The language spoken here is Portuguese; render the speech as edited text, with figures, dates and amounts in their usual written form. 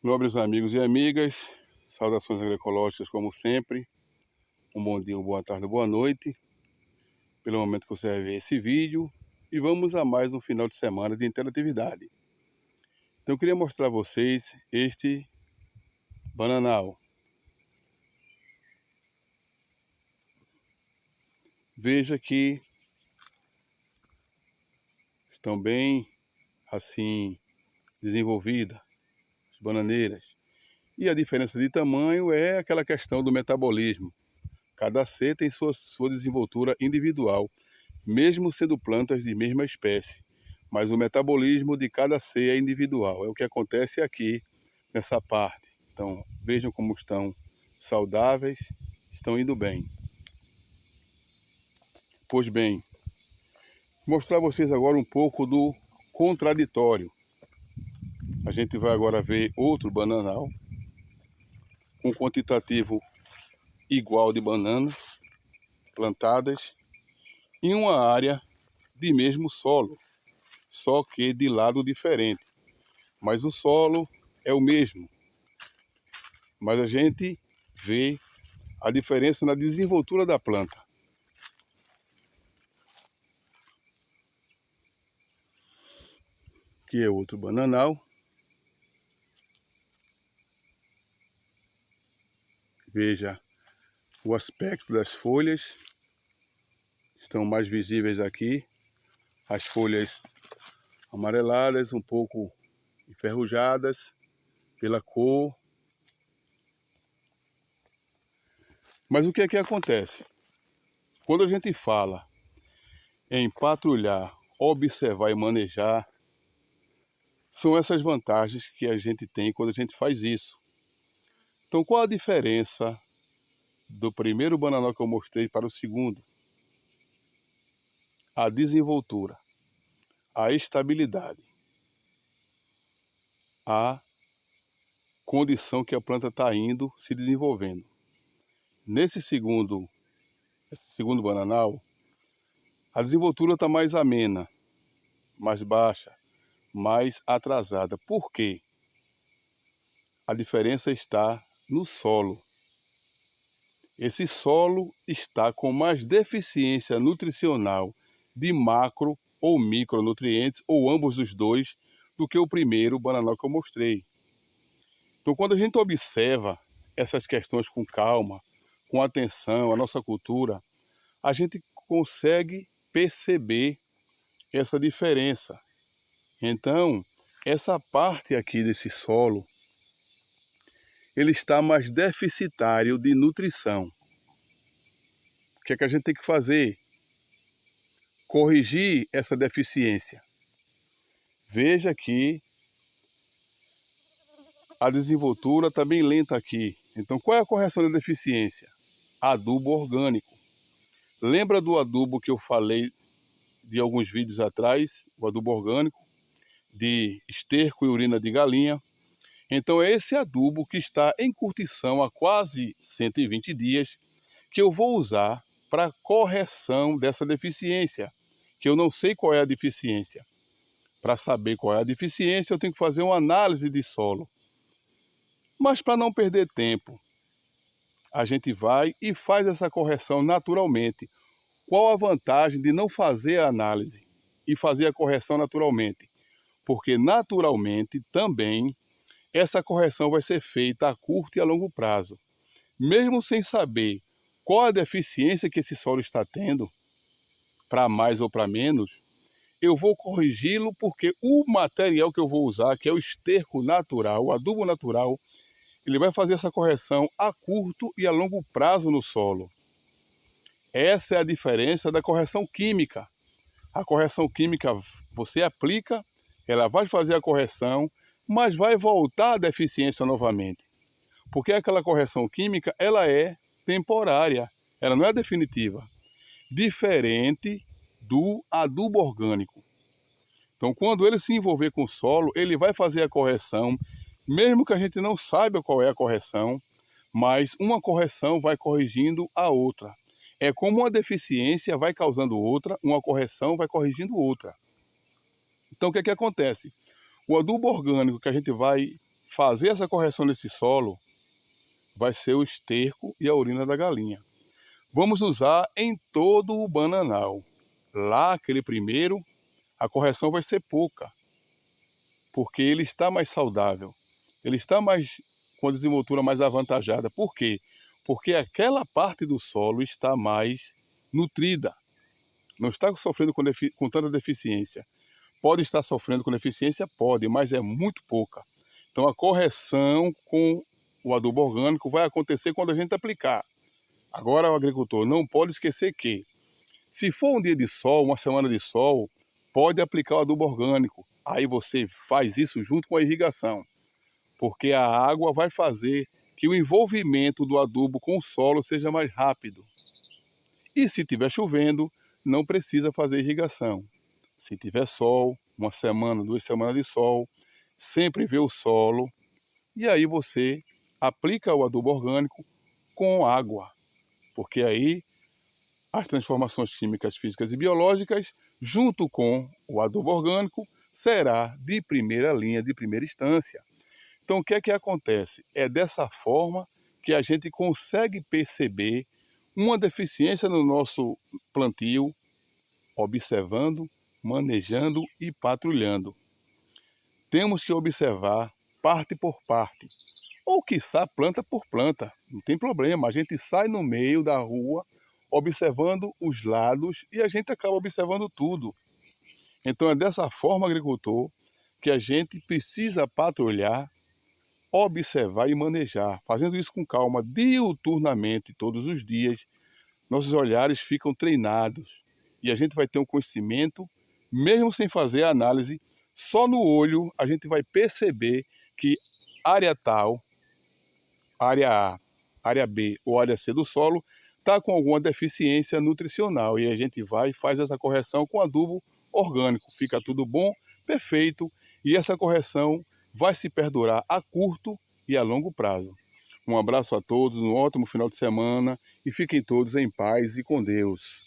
Nobres amigos e amigas, saudações agroecológicas como sempre. Um bom dia, uma boa tarde, uma boa noite, pelo momento que você vai ver esse vídeo. E vamos a mais um final de semana de interatividade. Então eu queria mostrar a vocês este bananal. Veja que estão bem assim desenvolvidas as bananeiras. E a diferença de tamanho é aquela questão do metabolismo. Cada C tem sua desenvoltura individual, mesmo sendo plantas de mesma espécie. Mas o metabolismo de cada C é individual. É o que acontece aqui nessa parte. Então, vejam como estão saudáveis, estão indo bem. Pois bem, mostrar a vocês agora um pouco do contraditório. A gente vai agora ver outro bananal, com quantitativo igual de bananas plantadas em uma área de mesmo solo, só que de lado diferente. Mas o solo é o mesmo. Mas a gente vê a diferença na desenvoltura da planta. Aqui é outro bananal. Veja o aspecto das folhas. Estão mais visíveis aqui. As folhas amareladas, um pouco enferrujadas pela cor. Mas o que é que acontece? Quando a gente fala em patrulhar, observar e manejar, são essas vantagens que a gente tem quando a gente faz isso. Então, qual a diferença do primeiro bananal que eu mostrei para o segundo? A desenvoltura, a estabilidade, a condição que a planta está indo se desenvolvendo. Nesse segundo bananal, a desenvoltura está mais amena, mais baixa, mais atrasada. Por quê? A diferença está no solo. Esse solo está com mais deficiência nutricional de macro ou micronutrientes, ou ambos os dois, do que o primeiro bananal que eu mostrei. Então, quando a gente observa essas questões com calma, com atenção, a nossa cultura, a gente consegue perceber essa diferença. Então, essa parte aqui desse solo, ele está mais deficitário de nutrição. O que é que a gente tem que fazer? Corrigir essa deficiência. Veja aqui, a desenvoltura está bem lenta aqui. Então, qual é a correção da deficiência? Adubo orgânico. Lembra do adubo que eu falei de alguns vídeos atrás? O adubo orgânico, de esterco e urina de galinha. Então, é esse adubo que está em curtição há quase 120 dias, que eu vou usar para correção dessa deficiência, que eu não sei qual é a deficiência. Para saber qual é a deficiência, eu tenho que fazer uma análise de solo. Mas para não perder tempo, a gente vai e faz essa correção naturalmente. Qual a vantagem de não fazer a análise e fazer a correção naturalmente? Porque naturalmente também essa correção vai ser feita a curto e a longo prazo. Mesmo sem saber qual a deficiência que esse solo está tendo, para mais ou para menos, eu vou corrigi-lo porque o material que eu vou usar, que é o esterco natural, o adubo natural, ele vai fazer essa correção a curto e a longo prazo no solo. Essa é a diferença da correção química. A correção química você aplica, ela vai fazer a correção, mas vai voltar a deficiência novamente. Porque aquela correção química, ela é temporária, ela não é definitiva. Diferente do adubo orgânico. Então, quando ele se envolver com o solo, ele vai fazer a correção, mesmo que a gente não saiba qual é a correção, mas uma correção vai corrigindo a outra. É como uma deficiência vai causando outra, uma correção vai corrigindo outra. Então, o que é que acontece? O adubo orgânico que a gente vai fazer essa correção nesse solo vai ser o esterco e a urina da galinha. Vamos usar em todo o bananal. Lá, aquele primeiro, a correção vai ser pouca, porque ele está mais saudável. Ele está mais com a desenvoltura mais avantajada. Por quê? Porque aquela parte do solo está mais nutrida. Não está sofrendo com tanta deficiência. Pode estar sofrendo com deficiência? Pode, mas é muito pouca. Então a correção com o adubo orgânico vai acontecer quando a gente aplicar. Agora o agricultor não pode esquecer que, se for um dia de sol, uma semana de sol, pode aplicar o adubo orgânico. Aí você faz isso junto com a irrigação, porque a água vai fazer que o envolvimento do adubo com o solo seja mais rápido. E se estiver chovendo, não precisa fazer irrigação. Se tiver sol, uma semana, 2 semanas de sol, sempre vê o solo e aí você aplica o adubo orgânico com água, porque aí as transformações químicas, físicas e biológicas, junto com o adubo orgânico, será de primeira linha, de primeira instância. Então o que é que acontece? É dessa forma que a gente consegue perceber uma deficiência no nosso plantio, observando, manejando e patrulhando. Temos que observar parte por parte, ou quiçá planta por planta, não tem problema. A gente sai no meio da rua, observando os lados e a gente acaba observando tudo. Então é dessa forma, agricultor, que a gente precisa patrulhar, observar e manejar. Fazendo isso com calma, diuturnamente, todos os dias, nossos olhares ficam treinados e a gente vai ter um conhecimento, mesmo sem fazer a análise, só no olho a gente vai perceber que área tal, área A, área B ou área C do solo está com alguma deficiência nutricional e a gente vai e faz essa correção com adubo orgânico. Fica tudo bom, perfeito, e essa correção vai se perdurar a curto e a longo prazo. Um abraço a todos, um ótimo final de semana e fiquem todos em paz e com Deus.